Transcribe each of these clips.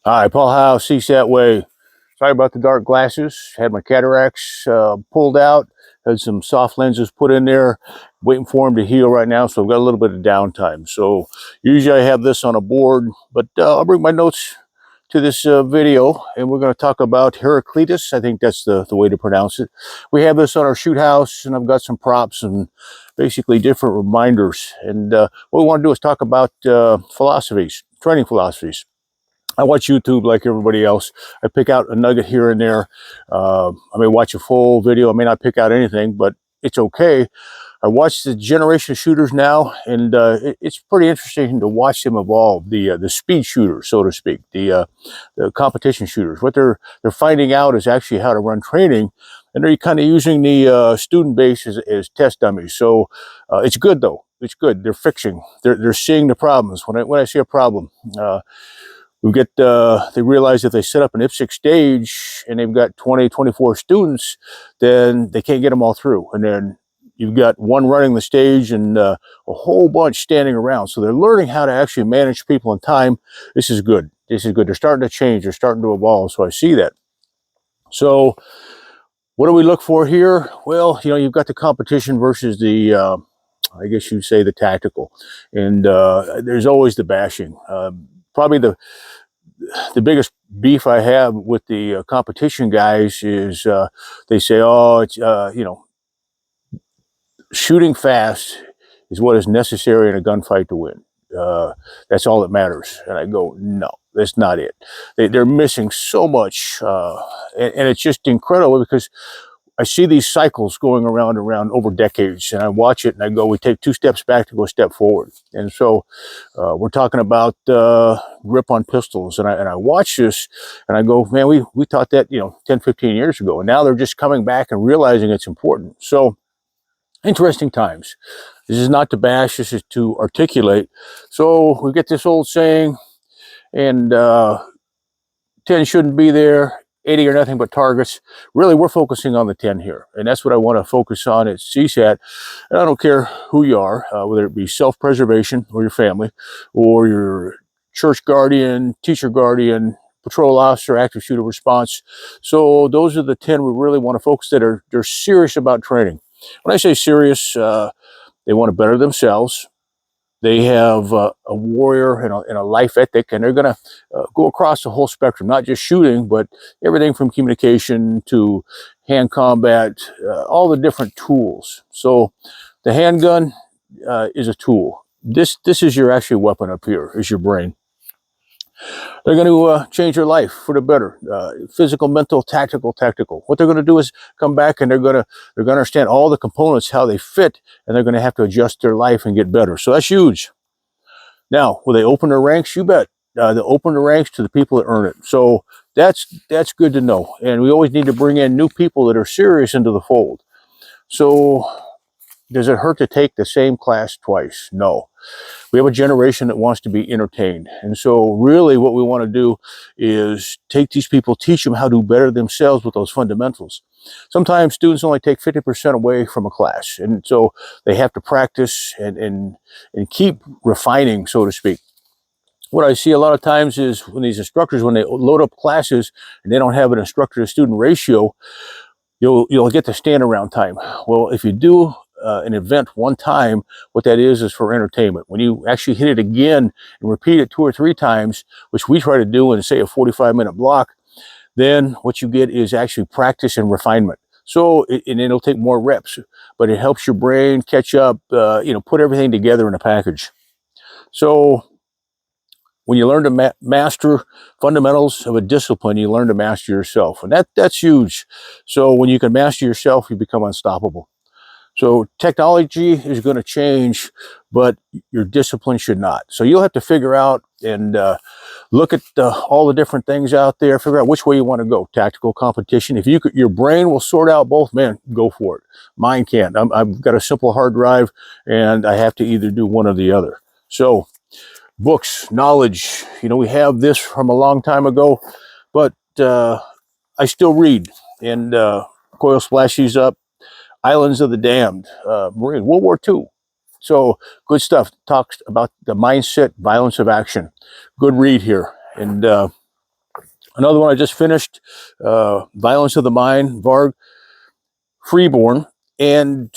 Hi, Paul Howe, CSAT Way. Sorry about the dark glasses. Had my cataracts pulled out. Had some soft lenses put in there. Waiting for them to heal right now, so I've got a little bit of downtime. So usually I have this on a board, but I'll bring my notes to this video, and we're going to talk about Heraclitus. I think that's the way to pronounce it. We have this on our shoot house, and I've got some props and basically different reminders. And what we want to do is talk about philosophies, training philosophies. I watch YouTube like everybody else. I pick out a nugget here and there. I may watch a full video. I may not pick out anything, but it's okay. I watch the generation of shooters now, and it's pretty interesting to watch them evolve. The speed shooters, so to speak, the competition shooters. What they're finding out is actually how to run training, and they're kind of using the student base as test dummies. So it's good though. It's good. They're fixing. They're seeing the problems. When I see a problem. We get, they realize if they set up an IPSC stage and they've got 20, 24 students, then they can't get them all through. And then you've got one running the stage and a whole bunch standing around. So they're learning how to actually manage people in time. This is good. This is good. They're starting to change. They're starting to evolve. So I see that. So what do we look for here? Well, you've got the competition versus the, I guess you'd say the tactical. And there's always the bashing. Probably the biggest beef I have with the competition guys is they say, oh, it's, shooting fast is what is necessary in a gunfight to win. That's all that matters. And I go, no, that's not it. They're missing so much. And it's just incredible because I see these cycles going around and around over decades, and I watch it and I go, we take 2 steps back to go a step forward. And so we're talking about grip on pistols, and I watch this and I go, man, we taught that 10, 15 years ago, and now they're just coming back and realizing it's important. So interesting times. This is not to bash, this is to articulate. So we get this old saying, and 10 shouldn't be there, 80 are nothing but targets. Really, we're focusing on the 10 here. And that's what I want to focus on at CSAT. And I don't care who you are, whether it be self-preservation or your family, or your church guardian, teacher guardian, patrol officer, active shooter response. So those are the 10 we really want to focus that they're serious about training. When I say serious, they want to better themselves. They have a warrior and a life ethic, and they're going to go across the whole spectrum, not just shooting, but everything from communication to hand combat, all the different tools. So the handgun is a tool. This is your actual weapon up here, is your brain. They're going to change your life for the better. Physical, mental, tactical, technical. What they're going to do is come back and they're going to understand all the components, how they fit, and they're going to have to adjust their life and get better. So that's huge. Now, will they open their ranks? You bet. They'll open the ranks to the people that earn it. So that's good to know. And we always need to bring in new people that are serious into the fold. So does it hurt to take the same class twice? No. We have a generation that wants to be entertained. And so really what we want to do is take these people, teach them how to better themselves with those fundamentals. Sometimes students only take 50% away from a class. And so they have to practice and keep refining, so to speak. What I see a lot of times is when these instructors, when they load up classes and they don't have an instructor to student ratio, you'll get the stand around time. Well, if you do an event one time, what that is for entertainment. When you actually hit it again and repeat it 2 or 3 times, which we try to do in, say, a 45-minute block, then what you get is actually practice and refinement. So and it'll take more reps, but it helps your brain catch up, put everything together in a package. So when you learn to master fundamentals of a discipline, you learn to master yourself, and that's huge. So when you can master yourself, you become unstoppable. So technology is going to change, but your discipline should not. So you'll have to figure out and look at all the different things out there, figure out which way you want to go. Tactical, competition. If your brain will sort out both, man, go for it. Mine can't. I've got a simple hard drive, and I have to either do one or the other. So books, knowledge, we have this from a long time ago, but I still read. And Coil splashes up. Islands of the Damned, Marine, World War II. So good stuff. Talks about the mindset, violence of action. Good read here. And Another one I just finished, Violence of the Mind, Varg Freeborn, and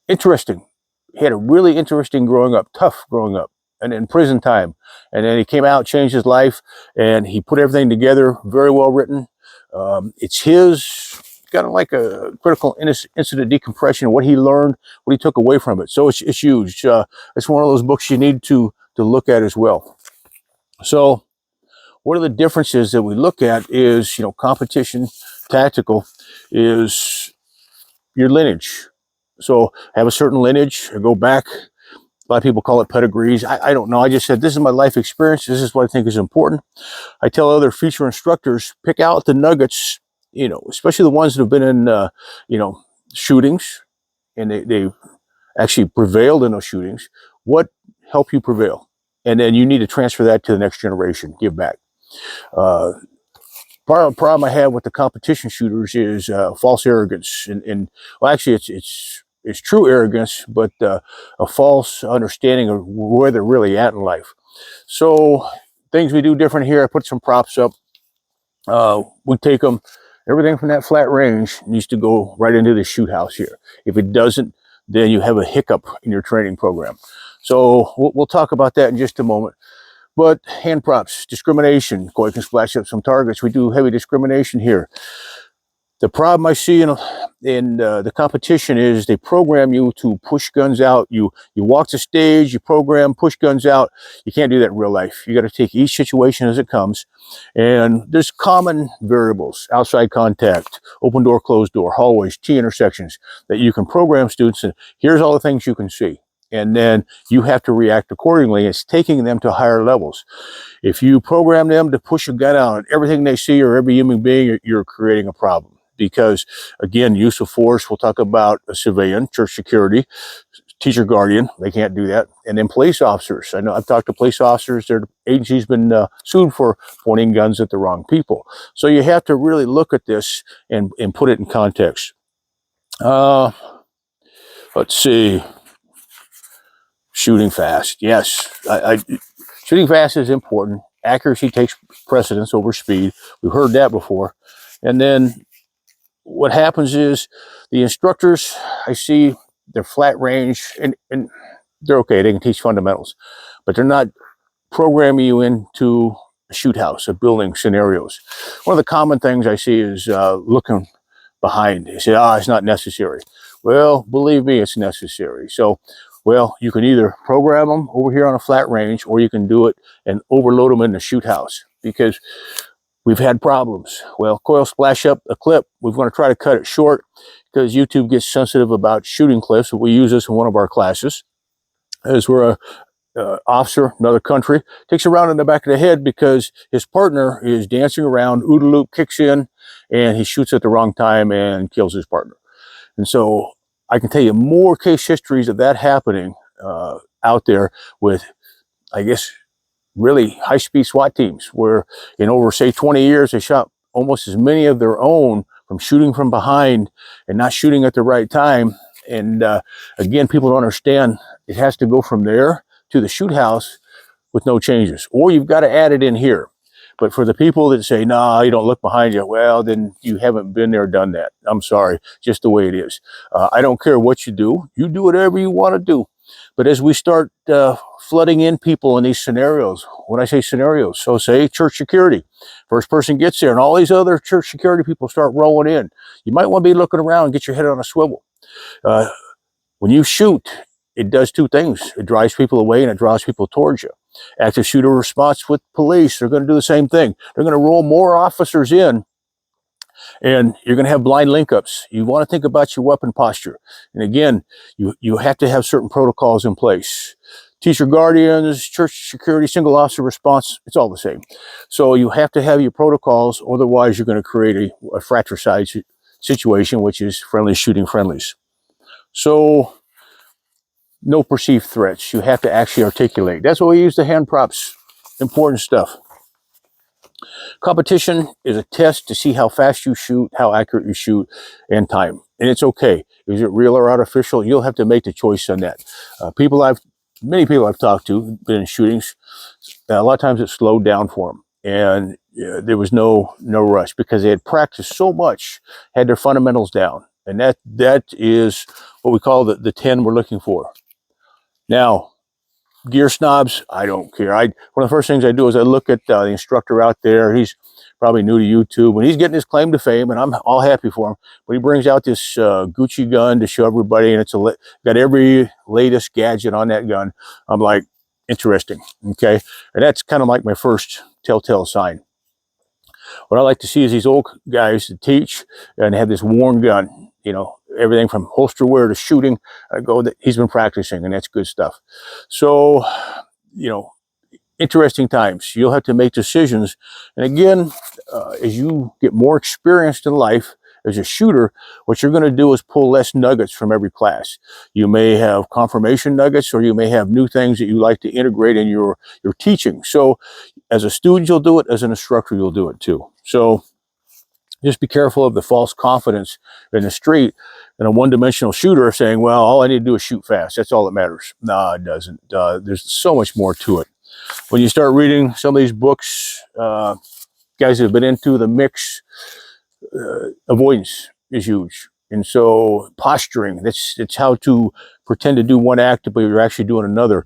interesting. He had a really interesting growing up, tough growing up, and in prison time. And then he came out, changed his life, and he put everything together, very well written. It's his, kind of like a critical incident decompression, what he learned, what he took away from it. So it's huge. It's one of those books you need to look at as well. So one of the differences that we look at is, competition, tactical, is your lineage. So have a certain lineage, or go back. A lot of people call it pedigrees. I don't know. I just said, this is my life experience. This is what I think is important. I tell other future instructors, pick out the nuggets, especially the ones that have been in, shootings, and they've actually prevailed in those shootings. What helped you prevail? And then you need to transfer that to the next generation, give back. Part of the problem I have with the competition shooters is false arrogance. And well, actually, it's true arrogance, but a false understanding of where they're really at in life. So things we do different here. I put some props up. We take them, everything from that flat range needs to go right into the shoot house here. If it doesn't, then you have a hiccup in your training program. So we'll talk about that in just a moment. But hand props, discrimination. Koi can splash up some targets. We do heavy discrimination here. The problem I see in the competition is they program you to push guns out. You walk the stage, you program, push guns out. You can't do that in real life. You got to take each situation as it comes. And there's common variables: outside contact, open door, closed door, hallways, T intersections, that you can program students. And here's all the things you can see. And then you have to react accordingly. It's taking them to higher levels. If you program them to push a gun out on everything they see or every human being, you're creating a problem. Because, again, use of force, we'll talk about a civilian, church security, teacher guardian, they can't do that. And then police officers. I know I've talked to police officers, their agency's been sued for pointing guns at the wrong people. So you have to really look at this and put it in context. Let's see. Shooting fast. Yes, shooting fast is important. Accuracy takes precedence over speed. We've heard that before. And then what happens is the instructors, I see they're flat range, and they're okay. They can teach fundamentals, but they're not programming you into a shoot house, a building scenarios. One of the common things I see is looking behind. They say, it's not necessary. Well, believe me, it's necessary. So, well, you can either program them over here on a flat range, or you can do it and overload them in the shoot house, because we've had problems. Well, coil splash up a clip. We're going to try to cut it short because YouTube gets sensitive about shooting clips. We use this in one of our classes. As we're a officer, another country, takes a round in the back of the head because his partner is dancing around, OODA loop kicks in, and he shoots at the wrong time and kills his partner. And so I can tell you more case histories of that happening out there with, I guess, really high-speed SWAT teams, where in over, say, 20 years, they shot almost as many of their own from shooting from behind and not shooting at the right time. And again, people don't understand it has to go from there to the shoot house with no changes, or you've got to add it in here. But for the people that say, no, you don't look behind you, well, then you haven't been there, done that. I'm sorry, just the way it is. I don't care what you do whatever you want to do. But as we start flooding in people in these scenarios, when I say scenarios, so say church security, first person gets there and all these other church security people start rolling in. You might want to be looking around and get your head on a swivel. When you shoot, it does two things. It drives people away and it draws people towards you. Active shooter response with police, they're going to do the same thing. They're going to roll more officers in, and you're going to have blind link-ups. You want to think about your weapon posture. And again, you have to have certain protocols in place. Teacher guardians, church security, single officer response, it's all the same. So you have to have your protocols, otherwise you're going to create a fratricide situation, which is friendly shooting friendlies. So no perceived threats. You have to actually articulate. That's why we use the hand props. Important stuff. Competition is a test to see how fast you shoot, how accurate you shoot, and time. And it's okay. Is it real or artificial? You'll have to make the choice on that. Many people I've talked to, been in shootings, a lot of times it's slowed down for them. and there was no rush because they had practiced so much, had their fundamentals down, and that is what we call the 10 we're looking for. Now, gear snobs, I don't care. One of the first things I do is I look at the instructor out there. He's probably new to YouTube, and he's getting his claim to fame, and I'm all happy for him. But he brings out this Gucci gun to show everybody, and it's got every latest gadget on that gun. I'm like, interesting, okay? And that's kind of like my first telltale sign. What I like to see is these old guys that teach and have this worn gun, you know, everything from holster wear to shooting. He's been practicing, and that's good stuff. So, you know, interesting times. You'll have to make decisions. And again, as you get more experienced in life as a shooter, what you're going to do is pull less nuggets from every class. You may have confirmation nuggets, or you may have new things that you like to integrate in your teaching. So as a student, you'll do it. As an instructor, you'll do it too. So just be careful of the false confidence in the street and a one-dimensional shooter saying, well, all I need to do is shoot fast. That's all that matters. No, it doesn't. There's so much more to it. When you start reading some of these books, guys that have been into the mix, avoidance is huge. And so posturing, it's how to pretend to do one act, but you're actually doing another.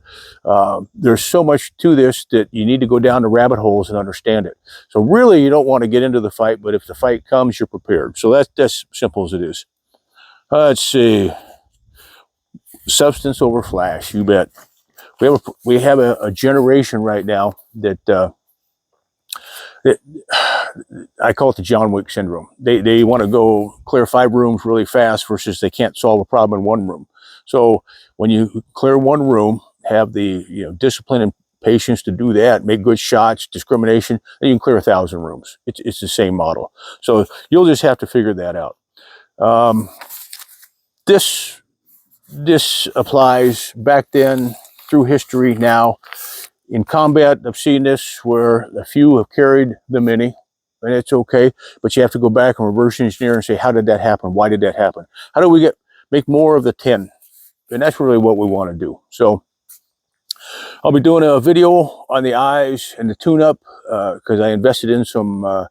There's so much to this that you need to go down the rabbit holes and understand it. So really, you don't want to get into the fight, but if the fight comes, you're prepared. So that's simple as it is. Let's see. Substance over flash, you bet. We have a generation right now that I call it the John Wick syndrome. They want to go clear 5 rooms really fast versus they can't solve a problem in 1 room. So when you clear 1 room, have the discipline and patience to do that, make good shots, discrimination, then you can clear 1,000 rooms. It's the same model. So you'll just have to figure that out. This applies back then, through history, now. In combat, I've seen this where a few have carried the many, and it's okay, but you have to go back and reverse engineer and say, how did that happen? Why did that happen? How do we make more of the 10? And that's really what we want to do. So I'll be doing a video on the eyes and the tune-up because I invested in some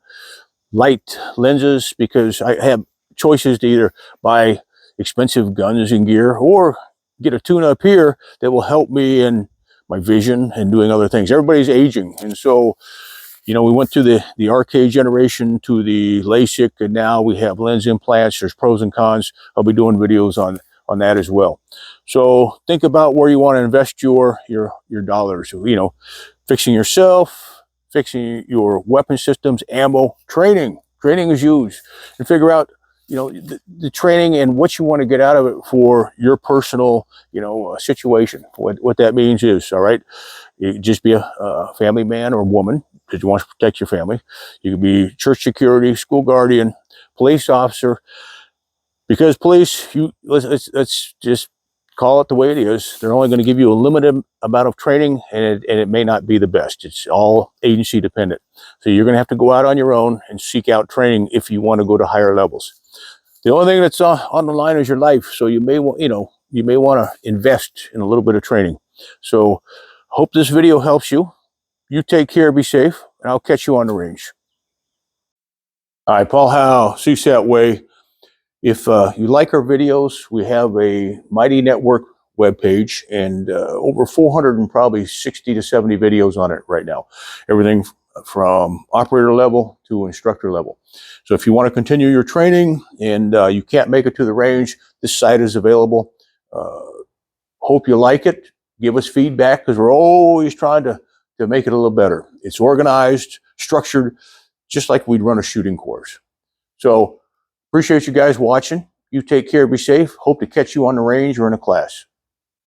light lenses, because I have choices to either buy expensive guns and gear or get a tune-up here that will help me in my vision and doing other things. Everybody's aging, and so we went through the arcade generation to the LASIK, and now we have lens implants. There's pros and cons. I'll be doing videos on that as well. So think about where you want to invest your dollars. Fixing yourself, fixing your weapon systems, ammo, training. Training is huge, and figure out the training and what you want to get out of it for your personal situation. What that means is, all right, you just be a family man or woman because you want to protect your family. You can be church security, school guardian, police officer, because police, let's just call it the way it is. They're only going to give you a limited amount of training, and it may not be the best. It's all agency dependent. So you're going to have to go out on your own and seek out training if you want to go to higher levels. The only thing that's on the line is your life. So you may want to invest in a little bit of training. So hope this video helps you. You take care, be safe, and I'll catch you on the range. All right, Paul Howe, CSAT Way. If you like our videos, we have a Mighty Network webpage, and over 400 and probably 60 to 70 videos on it right now. Everything from operator level to instructor level. So if you want to continue your training and you can't make it to the range, this site is available. Hope you like it. Give us feedback, because we're always trying to make it a little better. It's organized, structured, just like we'd run a shooting course. So appreciate you guys watching. You take care, be safe. Hope to catch you on the range or in a class.